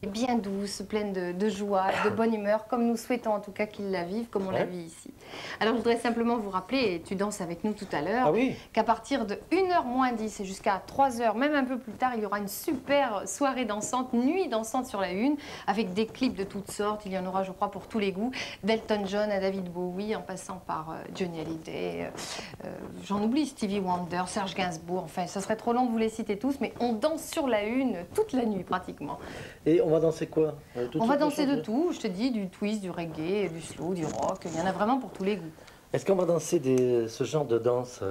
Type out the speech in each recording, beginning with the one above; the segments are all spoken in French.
bien douce, pleine de joie, de bonne humeur, comme nous souhaitons en tout cas qu'ils la vivent, comme on la vit ici. Alors je voudrais simplement vous rappeler, et tu danses avec nous tout à l'heure, qu'à partir de 1h moins 10 et jusqu'à 3h, même un peu plus tard, il y aura une super soirée dansante, nuit dansante sur la Une, avec des clips de toutes sortes. Il y en aura, je crois, pour tous les goûts, d'Elton John à David Bowie, en passant par Johnny Hallyday, j'en oublie, Stevie Wonder, Serge Gainsbourg, enfin ça serait trop long de vous les citer tous, mais on danse sur la Une toute la nuit pratiquement. Et on va danser quoi? On va danser de tout, je te dis, du twist, du reggae, du slow, du rock, il y en a vraiment pour tous les goûts. Est-ce qu'on va danser ce genre de danse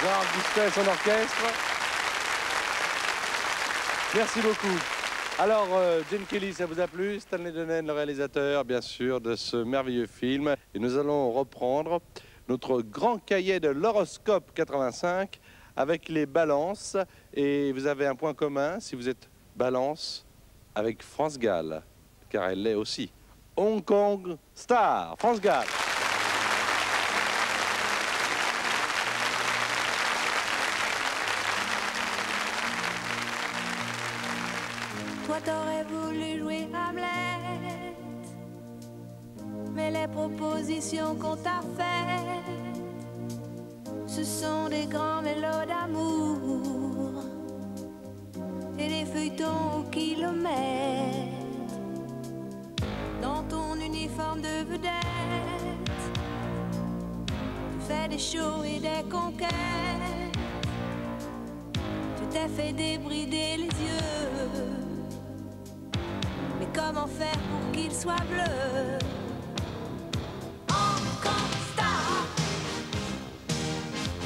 Jean Gustin et son orchestre. Merci beaucoup. Alors, Gene Kelly, ça vous a plu? Stanley Donen, le réalisateur, bien sûr, de ce merveilleux film. Et nous allons reprendre notre grand cahier de l'horoscope 85 avec les balances. Et vous avez un point commun, si vous êtes balance, avec France Gall, car elle l'est aussi. Hong Kong Star, France Gall. Toi t'aurais voulu jouer Hamlet, mais les propositions qu'on t'a faites, ce sont des grands mélos d'amour et des feuilletons au kilomètre. Dans ton uniforme de vedette, tu fais des shows et des conquêtes, tu t'es fait débrider les yeux. Mais comment faire pour qu'il soit bleu? Hong Kong Star,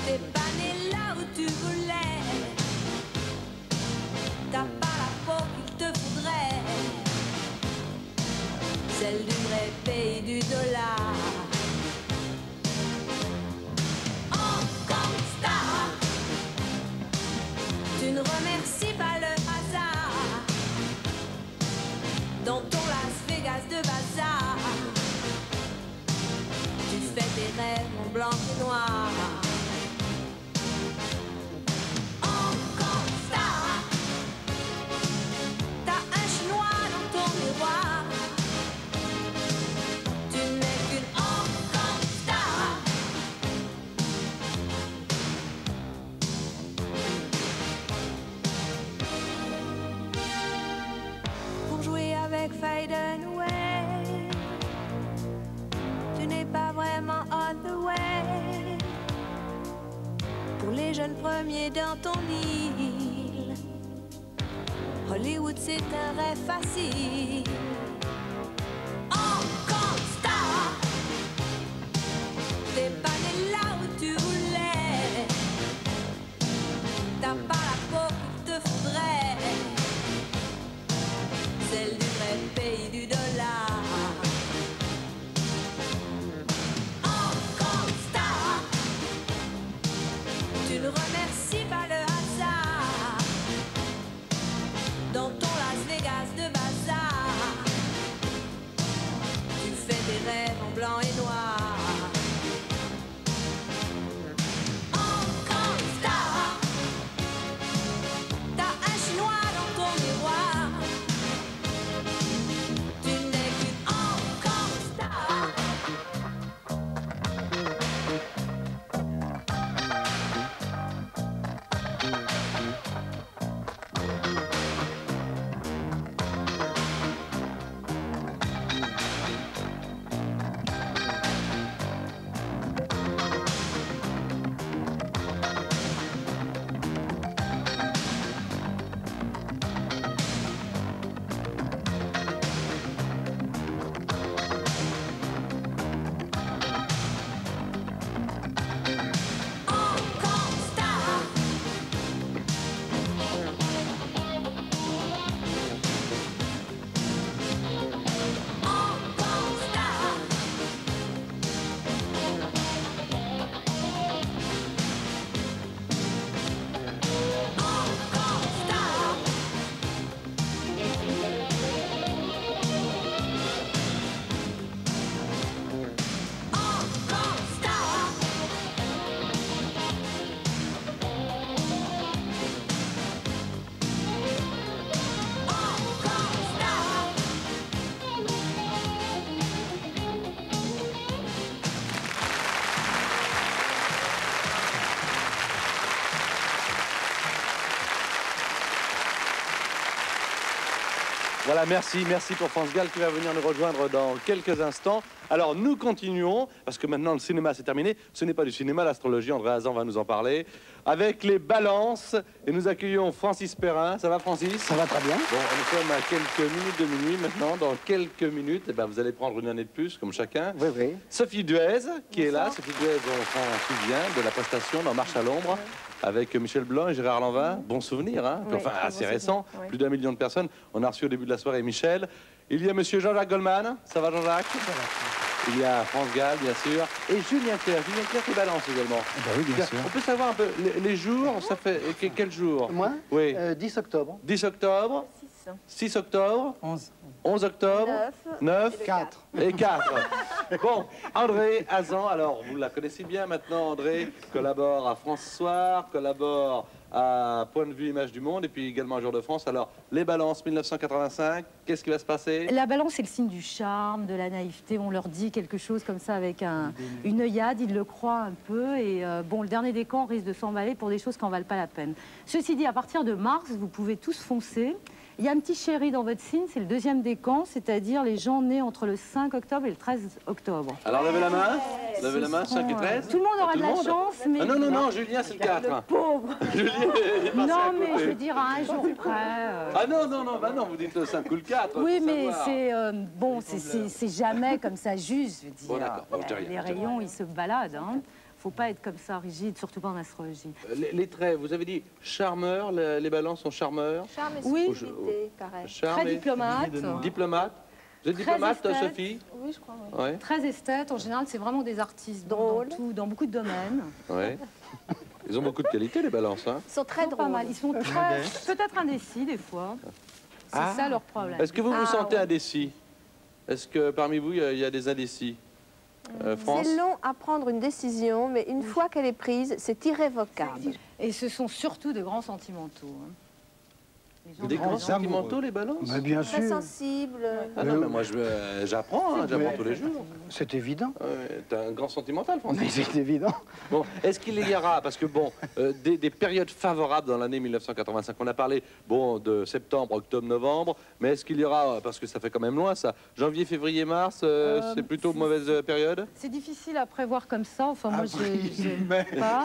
t'es pas né là où tu voulais, t'as pas la peau qu'il te faudrait, celle du vrai pays du dollar. Hong Kong Star, tu ne remercies pas le hasard. Dans ton Las Vegas de bazar, tu fais tes rêves en blanc et noir. Hong Kong Star, t'as un chinois dans ton miroir. Tu n'es qu'une Hong Kong Star. Pour jouer avec Fade Away, tu n'es pas vraiment on the way. Pour les jeunes premiers dans ton île, Hollywood c'est un rêve facile. Hong Kong Star, t'es pas né là où tu voulais, t'as pas la peau qu'il te faudrait, celle du vrai pays du dollar. Hong Kong Star, tu ne remercies pas le hasard. Dans ton Las Vegas de bazar, Voilà, merci pour France Gall qui va venir nous rejoindre dans quelques instants. Alors nous continuons, parce que maintenant le cinéma c'est terminé. Ce n'est pas du cinéma, l'astrologie, André Hazan va nous en parler. Avec les balances, et nous accueillons Francis Perrin. Ça va Francis? Ça va très bien. Bon, nous sommes à quelques minutes de minuit maintenant. Dans quelques minutes, eh ben, vous allez prendre une année de plus, comme chacun. Oui, oui. Sophie Duez, qui est là. Sophie Duez, on s'en souvient de la prestation dans Marche à l'ombre. Avec Michel Blanc et Gérard Lanvin. Bon souvenir, hein, oui, enfin assez bon récent, oui. plus d'1 million de personnes. On a reçu au début de la soirée Michel. Il y a monsieur Jean-Jacques Goldman. Ça va Jean-Jacques? Il y a France Gall, bien sûr. Et Julien Clerc. Julien Clerc qui balance également. Bah oui, bien sûr. On peut savoir un peu les jours, ça fait quel jour? Moi Oui. 10 octobre. 10 octobre. 6 octobre. 11 octobre. 9. 4. Et 4. Bon, André Hazan, alors vous la connaissez bien maintenant, André, collabore à France Soir, collabore à Point de vue Image du Monde et puis également à Jour de France. Alors, les balances 1985, qu'est-ce qui va se passer? La balance, c'est le signe du charme, de la naïveté. On leur dit quelque chose comme ça avec une œillade, ils le croient un peu. Et bon, le dernier décan risque de s'emballer pour des choses qui n'en valent pas la peine. Ceci dit, à partir de mars, vous pouvez tous foncer. Il y a un petit chéri dans votre signe, c'est le deuxième décan, c'est-à-dire les gens nés entre le 5 octobre et le 13 octobre. Alors, levez la main. Levez la main, 5 et 13. Tout le monde aura de la chance, mais... Ah non, non, non, Julien, c'est le 4. Le pauvre. Julien, il est passé à Non, côté. mais je veux dire, à un jour près... Ah non, non, non, bah non, vous dites le 5 ou le 4. Oui, faut mais savoir. c'est bon, c'est jamais comme ça juste, je veux dire. Bon, d'accord, bon, je dis rien, Les je dis rien. rayons, ils se baladent, hein. Faut pas être comme ça rigide, surtout pas en astrologie. Les traits, vous avez dit charmeur, les balances sont charmeurs. Charme et Oui. subtilité, pareil. Charme Très et- diplomate, Diplomate. Vous êtes Très diplomate, esthète. Sophie? Oui, je crois, oui. Ouais, très esthète. En général, c'est vraiment des artistes Drôle. dans beaucoup de domaines. ouais. Ils ont beaucoup de qualité, les balances, hein. Ils sont très Ils sont pas drôles. mal. Ils sont peut-être indécis des fois. C'est ça leur problème. Est-ce que vous vous Ah, sentez ouais. indécis? Est-ce que parmi vous, il y a des indécis? France? C'est long à prendre une décision, mais une fois qu'elle est prise, c'est irrévocable. Et ce sont surtout de grands sentimentaux. Hein. Les gens Des de grands grands sentimentaux, les balances? Mais bien Très sûr, sensible. Ah non, mais moi, j'apprends, hein, j'apprends tous les jours. c'est évident. Ouais, t'es un grand sentimental, Francis. Mais c'est évident. Bon, est-ce qu'il y aura, parce que bon, des périodes favorables dans l'année 1985, on a parlé, bon, de septembre, octobre, novembre, mais est-ce qu'il y aura, parce que ça fait quand même loin ça, janvier, février, mars, c'est plutôt mauvaise période? C'est difficile à prévoir comme ça. Enfin, moi, Avril, j'ai mai. pas.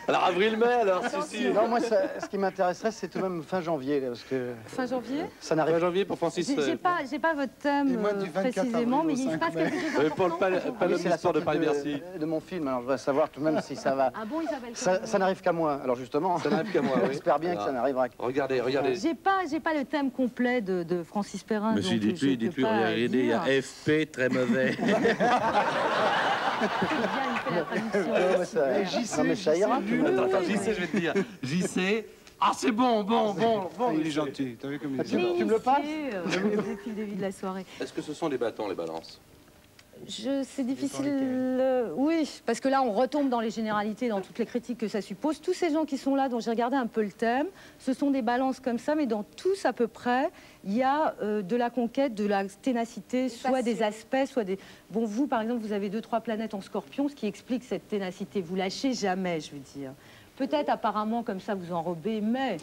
Alors avril-mai, alors, si. Non, moi, ce qui m'intéresserait, c'est tout de même fin janvier, là, parce que Fin janvier. ça Fin n'arrive janvier pour Francis. J'ai pas votre thème Et moi, du 24 précisément, avril mais au il se 5 passe mai. quelque chose Pour le d'important. palais c'est la d'histoire de sortie Paris-Bercy. de mon film, alors je voudrais savoir tout de même si ça va... Ah bon, Isabelle Ça n'arrive qu'à moi, alors justement, Ça n'arrive qu'à moi, oui. j'espère bien que ça n'arrivera qu'à Regardez, regardez. J'ai pas le thème complet de Francis Perrin. Mais si, donc je dites-lui, peux pas regardez, il y a dire. FP, très mauvais. C'est bien, il fait la traduction. Ouais, mais ça- non, mais ça ira. tout de même. Attends, JC, je vais te dire. JC. Ah, c'est bon. Il est gentil, t'as vu comme il est Tu gentil. me le passes Depuis le début de la soirée. Est-ce que ce sont des bâtons, les balances? C'est difficile. Oui, parce que là, on retombe dans les généralités, dans toutes les critiques que ça suppose. Tous ces gens qui sont là, dont j'ai regardé un peu le thème, ce sont des balances comme ça, mais dans tous à peu près, il y a de la conquête, de la ténacité, soit des aspects, soit des... Bon, vous, par exemple, vous avez 2-3 planètes en scorpion, ce qui explique cette ténacité. Vous lâchez jamais, je veux dire. Peut-être apparemment comme ça vous enrobez, mais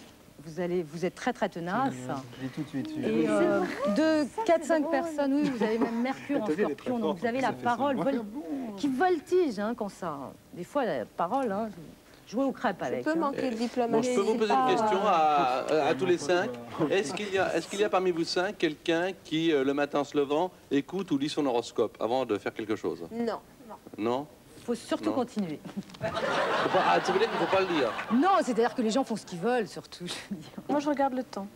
vous êtes très très tenace. Je l'ai tout de suite. Et de 4-5 personnes, oui, vous avez même Mercure en scorpion, donc vous avez la parole qui voltige hein, quand ça. Des fois, la parole, hein, jouer aux crêpes Je avec. peux hein. manquer de Bon, diplomatie. je peux vous poser une question à tous les 5. Est-ce qu'il y a parmi vous 5 quelqu'un qui, le matin se levant, écoute ou lit son horoscope avant de faire quelque chose? Non. Non? Il faut surtout Non. continuer. Ça veut dire qu'il ne faut pas le lire. Non, c'est-à-dire que les gens font ce qu'ils veulent, surtout. Je veux dire. Moi, je regarde le temps.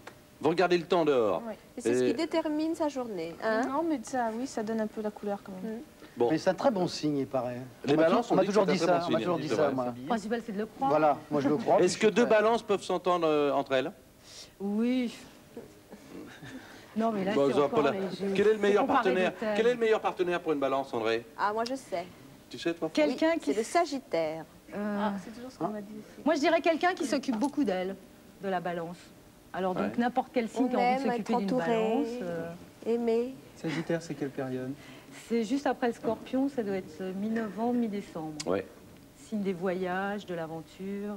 Vous regardez le temps dehors. Et c'est ce Et- qui détermine sa journée. Hein. Non, mais ça, oui, ça donne un peu la couleur quand même. Bon, Mais c'est un très bon signe, il paraît. les On m'a balances, on m'a dit que toujours c'est un dit très ça, bon on m'a signe, toujours dit c'est ça, vrai. moi. Le principal, c'est de le croire. Voilà, moi je le crois. est-ce que deux balances peuvent s'entendre entre elles? Oui. Non, mais là, Bon, c'est ça va encore pas là. léger. Quel est le meilleur Comparer partenaire? des thèmes. Quel est le meilleur partenaire pour une balance, André? Ah, moi je sais. Tu sais, toi? Quelqu'un Oui, qui... c'est le Sagittaire. C'est toujours ce qu'on m'a dit aussi. Moi, je dirais quelqu'un qui s'occupe beaucoup d'elle, de la balance. Alors, donc, Ouais. n'importe quel signe On qui a envie de aime s'occuper être d'une entouré. balance. Aimé. Sagittaire, c'est quelle période? C'est juste après le scorpion, ça doit être mi-novembre, mi-décembre. Ouais. Signe des voyages, de l'aventure.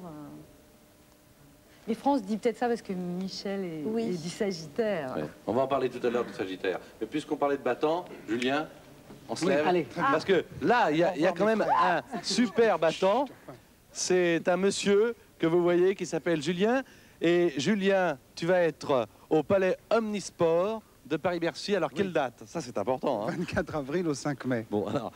Mais France dit peut-être ça parce que Michel est du Sagittaire. Ouais. On va en parler tout à l'heure du Sagittaire. Mais puisqu'on parlait de battant, Julien, on se lève. Allez. Parce que là, il y a quand même un super battant. C'est un monsieur que vous voyez qui s'appelle Julien. Et Julien, tu vas être au Palais Omnisport de Paris-Bercy. Alors, quelle date? Ça, c'est important. Hein. 24 avril au 5 mai. Bon, alors,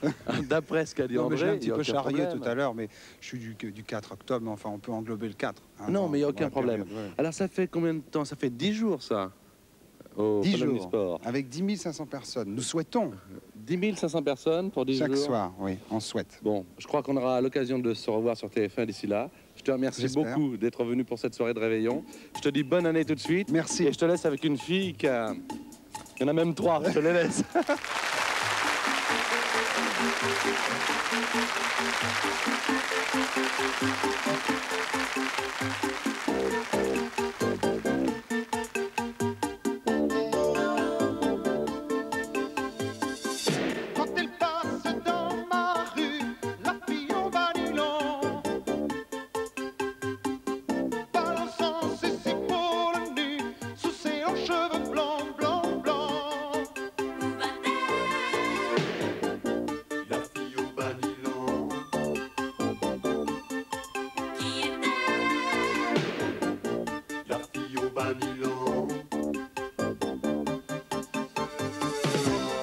d'après ce qu'a dit André... J'ai un petit peu charrié problème. tout à l'heure, mais je suis du 4 octobre, mais enfin, on peut englober le 4. Hein, non, mais il n'y a aucun problème. Période, ouais. Alors, ça fait combien de temps? Ça fait 10 jours, ça, au 10 Palais jours, Omnisport. avec 10 500 personnes. Nous souhaitons. 10 500 personnes pour 10 jours. Chaque soir, oui, on souhaite. Bon, je crois qu'on aura l'occasion de se revoir sur TF1 d'ici là. Je te remercie beaucoup d'être venu pour cette soirée de réveillon. Je te dis bonne année tout de suite. Merci. Et je te laisse avec une fille qui a... Il y en a même 3, je te les laisse. Quand elle passe dans ma rue, la fille au bas du long, balançant ses épaules nues sous ses hauts cheveux blancs, blancs, blancs. La fille au bas du long, qui est-elle? La fille au bas du long.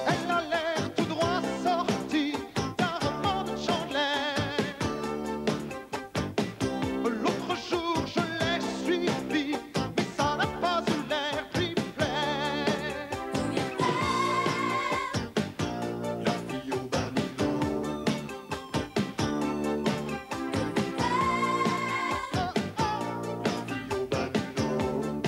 Elle a l'air tout droit sortie d'un roman de Chandler. L'autre jour je l'ai suivie, mais ça n'a pas eu l'air de lui plaire. La fille au bas du long. La fille au bas du long.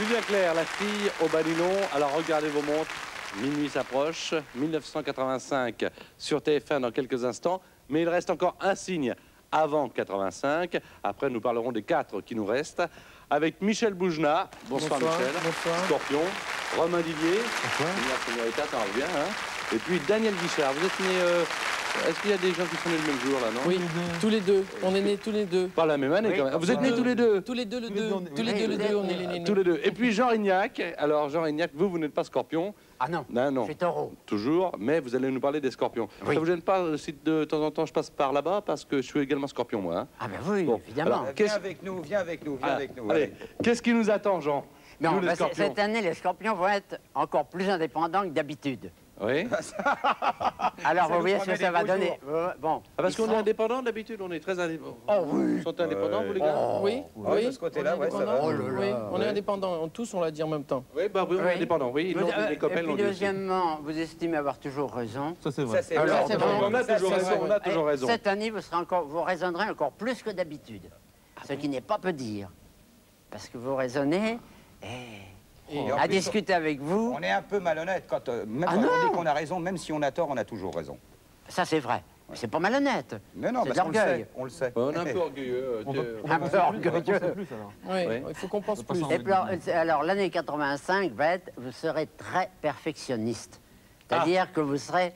Julien Clerc, la fille au balinon. Alors regardez vos montres, minuit s'approche, 1985 sur TF1 dans quelques instants. Mais il reste encore un signe avant 85. Après, nous parlerons des 4 qui nous restent. Avec Michel Boujna. Bonsoir, Michel. Bonsoir. Scorpion. Romain Didier. Bonsoir. Ça revient, hein. Et puis Daniel Guichard. Vous êtes né... Est-ce qu'il y a des gens qui sont nés le même jour, là, non? Oui, tous les deux. On est nés tous les deux. Pas la même année, quand même. Vous êtes nés tous les deux? Tous les deux, le 2. Tous les deux, le 2, on est les nés. Tous les deux. Et puis Jean Rignac. Alors, Jean Rignac, vous n'êtes pas Scorpion. Ah non, non. je suis Taureau. Toujours, mais vous allez nous parler des Scorpions. Oui. Ça vous gêne pas si de temps en temps je passe par là-bas, parce que je suis également Scorpion, moi, hein? Ah ben oui, Bon, évidemment. alors, Viens avec nous, viens avec nous, viens avec nous. Allez, qu'est-ce qui nous attend, Jean? Non, Nous, les bah, Scorpions. cette année, les Scorpions vont être encore plus indépendants que d'habitude. Oui. Alors, vous voyez ce que ça va donner. Bon. Ah, parce qu'on est indépendant d'habitude, on est très indépendant. Oh oui. Ils sont indépendants, vous, les gars? Oui, oui. De ce côté-là, ouais, ça va. Oh là là. Oui, on est indépendants. Tous, on l'a dit en même temps. Oui, bah oui, on est indépendants, oui. Ils l'ont dit, les copains Et l'ont puis dit aussi. deuxièmement, vous estimez avoir toujours raison. Ça, c'est vrai. Ça, c'est Alors, vrai. On a toujours raison, on a toujours raison. Cette année, vous raisonnerez encore plus que d'habitude. Ce qui n'est pas peu dire. Parce que vous raisonnez... Et en à plus, discuter avec vous. On est un peu malhonnête quand, même Ah quand on non. dit qu'on a raison, même si on a tort, on a toujours raison. Ça, c'est vrai. Mais c'est pas malhonnête. Mais non, C'est parce qu'on le l'orgueil. sait, on le sait. On est un peu orgueilleux. Un peu orgueilleux. Oui, il faut qu'on pense plus. Et puis, alors, l'année 85 va être, vous serez très perfectionniste. C'est-à-dire que vous serez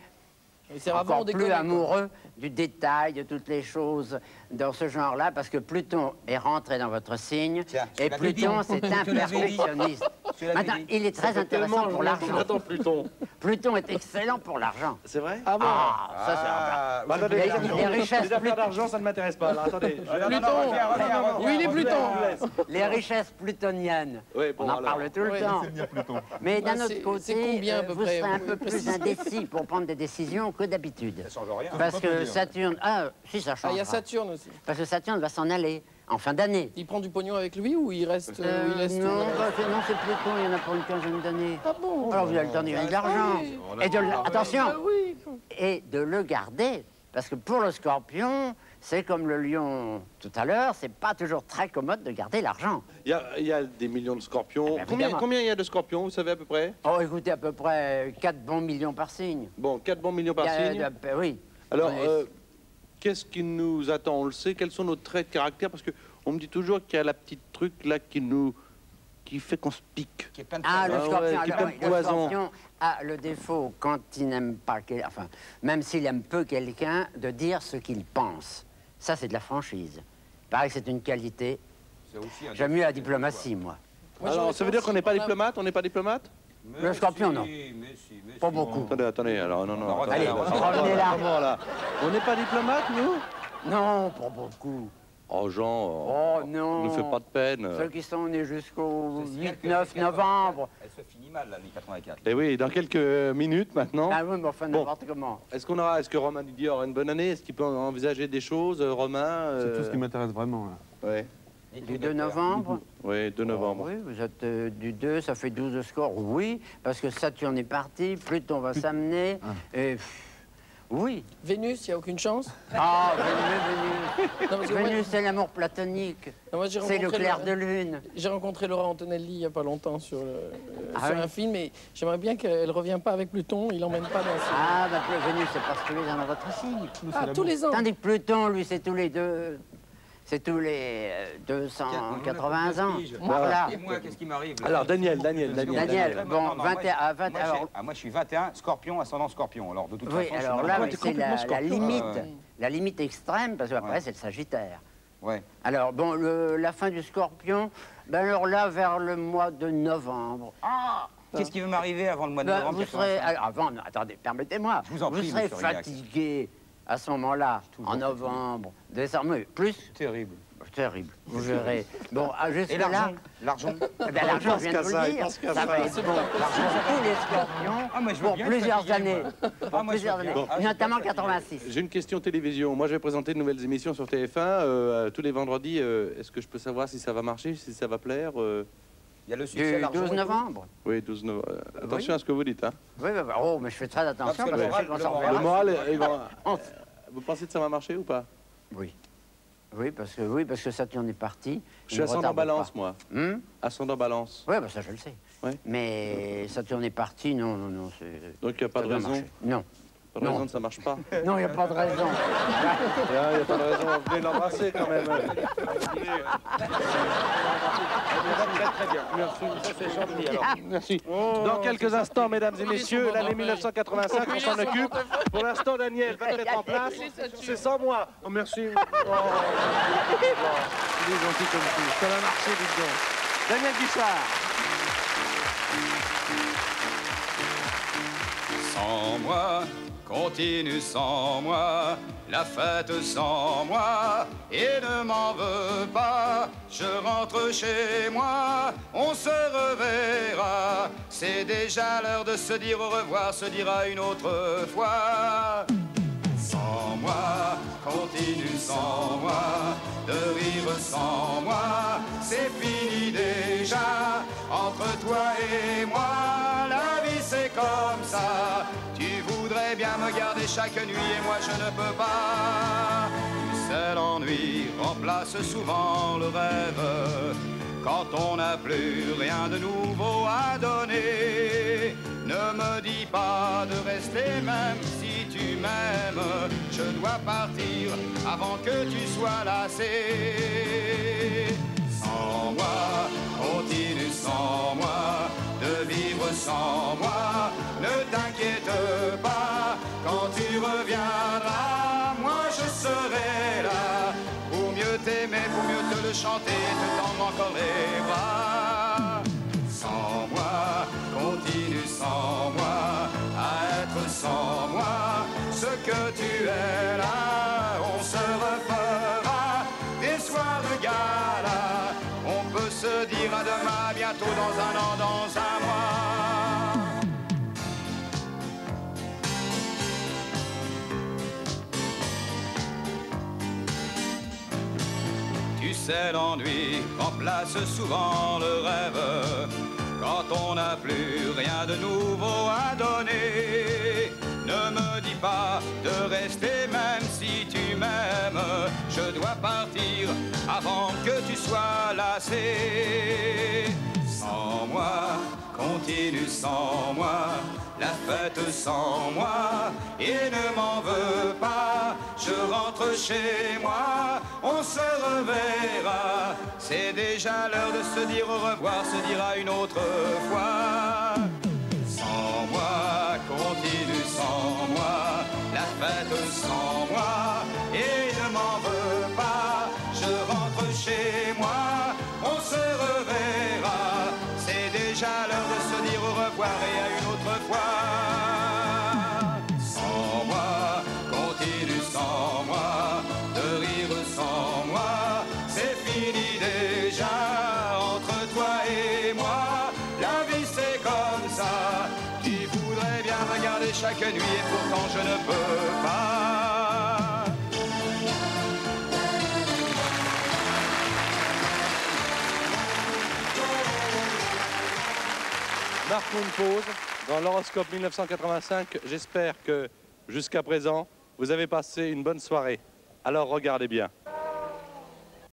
C'est avant, on encore déconne, plus quoi. amoureux du détail, de toutes les choses dans ce genre-là, parce que Pluton est rentré dans votre signe, Tiens, et tu l'avais Pluton, dit. c'est un Tu l'avais dit. perfectionniste. Tu l'avais Maintenant, dit. il est très intéressant pour l'argent. Attends, Pluton. Pluton est excellent pour l'argent. C'est vrai? Ah bon? Ah, ça c'est Ah, Bah, attendez, les richesses les affaires d'argent, ça ne m'intéresse pas. Alors, attendez. Pluton. Oui, il est Pluton. Les richesses plutoniennes, Oui, bon, on en alors. parle tout le Oui. temps. Mais d'un Ah, autre c'est côté, combien, à peu vous près, serez un vous peu pouvez plus préciser indécis pour prendre des décisions que d'habitude. Ça change rien. Parce que Saturne... Ah, si, ça Ah, change. il y a Saturne aussi. Parce que Saturne va s'en aller en fin d'année. Il prend du pognon avec lui ou il reste... ou il laisse Non, tout non, c'est Pluton, il y en a pour une quinzaine d'années. Ah bon? Alors vous avez le temps de gagner de l'argent. Et attention, oui. et de le garder. Parce que pour le Scorpion, c'est comme le lion tout à l'heure, c'est pas toujours très commode de garder l'argent. Il y a des millions de scorpions. Ah, bah, évidemment. Combien il y a de scorpions, vous savez à peu près? Oh, écoutez, à peu près 4 bons millions par signe. Bon, 4 bons millions par signe. Oui. Alors, Oui. qu'est-ce qui nous attend? On le sait. Quels sont nos traits de caractère? Parce qu'on me dit toujours qu'il y a la petite truc là qui fait qu'on se pique. Qui est plein de Ah, le Ah ouais, Scorpion, qui alors, plein de le poison. Scorpion a le défaut, quand il n'aime pas, enfin, même s'il aime peu quelqu'un, de dire ce qu'il pense. Ça, c'est de la franchise. Pareil que c'est une qualité. C'est aussi un J'aime mieux la défaut, diplomatie, moi. Alors, ça veut dire qu'on n'est pas diplomate? On n'est pas diplomate? Le Scorpion, non. Mais Pas beaucoup. Attendez, alors, non. Allez, attendez, revenez là. vraiment, là. On n'est pas diplomate, nous? Non, pas beaucoup. Oh, Jean, Oh non. ne fais pas de peine. Ceux qui sont nés jusqu'au C'est signal que 8-9 l'année novembre. Elle se finit mal, l'année 84. Et oui, dans quelques minutes maintenant. Ah oui, mais enfin, Bon. n'importe comment. Est-ce que Romain Didier aura une bonne année? Est-ce qu'il peut envisager des choses, Romain? C'est tout ce qui m'intéresse vraiment. Là. Ouais. Du 2 novembre. Oui, 2 novembre. Oui, vous êtes du 2, ça fait 12 de score. Oui, parce que Saturne est parti, Pluton va s'amener. Et oui. Vénus, il n'y a aucune chance? Ah, Vénus. Non, parce que moi- Vénus, c'est l'amour platonique. Non, moi, j'ai C'est le rencontré clair de lune. J'ai rencontré Laura Antonelli il n'y a pas longtemps sur, Ah sur oui. un film et j'aimerais bien qu'elle ne revienne pas avec Pluton, il l'emmène pas dans ce... Ah, bah, Vénus, c'est parce que les ans dans votre signe. Ah, tous les ans. Tandis que Pluton, lui, c'est tous les deux. C'est tous les 280 ans. Voilà. Et moi, qu'est-ce qui m'arrive là? Alors, Daniel. Daniel, bon, 21, à 20, alors, moi, je suis 21, Scorpion, ascendant Scorpion. Alors, de toute oui, façon, je suis alors là, normal. mais c'est la limite. Ouais. La limite extrême, parce qu'après, Ouais. c'est le Sagittaire. Ouais. Alors, bon, la fin du Scorpion, ben alors là, vers le mois de novembre. Ah! Qu'est-ce qui veut m'arriver avant le mois de Ben, novembre vous serez, 85? alors, avant, attendez, permettez-moi. Je vous en prie, serez monsieur Rignac. fatigué à ce moment-là, en novembre, décembre, oui, plus. Terrible. Terrible, vous verrez. Bon, Et jusque-là. l'argent? L'argent? Eh ben, l'argent, je viens de vous le dire. Ça va être bon. L'argent pour tous les scorpions Ah, moi, je veux pour bien plusieurs fatiguer, années. moi. Pour Ah, moi, je plusieurs veux bien. années. Ah, je suis Notamment pas fatigué. 86. J'ai une question télévision. Moi, je vais présenter de nouvelles émissions sur TF1 tous les vendredis. Est-ce que je peux savoir si ça va marcher, si ça va plaire? Il y a le succès, Du l'argent. 12 novembre. Oui, 12 novembre. Attention à ce que vous dites. Hein. Oui, oh, mais je fais très attention Parce que parce que le je sais qu'on s'en moral- reverra. Le moral, vous pensez que ça va marcher ou pas? Oui. Oui, parce que Saturne est parti. Je suis ascendant balance, moi. Ascendant balance. Oui, bah ça je le sais. Ouais. Mais Saturne est parti, non. Donc il n'y a pas de raison. Non. Pas de raison que ça marche pas. Non, il n'y a pas de raison. Il n'y a pas de raison. Venez l'embrasser quand même. Très bien. Merci. Ça c'est gentil. Alors. Merci. Dans quelques instants, mesdames et messieurs, l'année 1985, on s'en occupe. Pour l'instant, Daniel va te mettre en place. C'est sans moi. Oh, merci. Oh. Il est gentil comme tout. Ça va marcher, dites donc. Daniel Guichard. Sans moi, continue sans moi, la fête sans moi, et ne m'en veux pas, je rentre chez moi, on se reverra, c'est déjà l'heure de se dire au revoir, se dira une autre fois. Sans moi, continue sans moi, de rire sans moi, c'est fini déjà, entre toi et moi, la vie c'est comme ça, tu voudrais bien me garder chaque nuit et moi je ne peux pas. Tu sais, l'ennui remplace souvent le rêve, quand on n'a plus rien de nouveau à donner. Ne me dis pas de rester même si tu m'aimes, je dois partir avant que tu sois lassé. Sans moi, continue sans moi, de vivre sans moi, ne t'inquiète pas, quand tu reviendras, moi je serai là, pour mieux t'aimer, pour mieux te le chanter, te tendre encore les bras. Sans moi, continue sans moi, à être sans moi, ce que tu es là, on se refera des soirs de gala, on peut se dire à demain, bientôt dans un an, dans un mois. Tu sais, l'ennui remplace souvent le rêve, quand on n'a plus rien de nouveau à donner. Ne me dis pas de rester même si tu m'aimes, je dois partir avant que tu sois lassé. Sans moi, continue sans moi, la fête sans moi, et ne m'en veux pas, je rentre chez moi, on se reverra, c'est déjà l'heure de se dire au revoir, se dira une autre fois. Sans moi, continue sans moi, la fête sans moi, et ne m'en veux pas, je rentre chez moi, on se reverra, c'est déjà l'heure de se dire au revoir et à une autre fois. Sans moi, continue sans moi, de rire sans moi, c'est fini déjà, entre toi et moi, la vie c'est comme ça, tu voudrais bien me garder chaque nuit et pourtant je ne peux pas. Marquons une pause dans l'horoscope 1985. J'espère que jusqu'à présent, vous avez passé une bonne soirée. Alors regardez bien.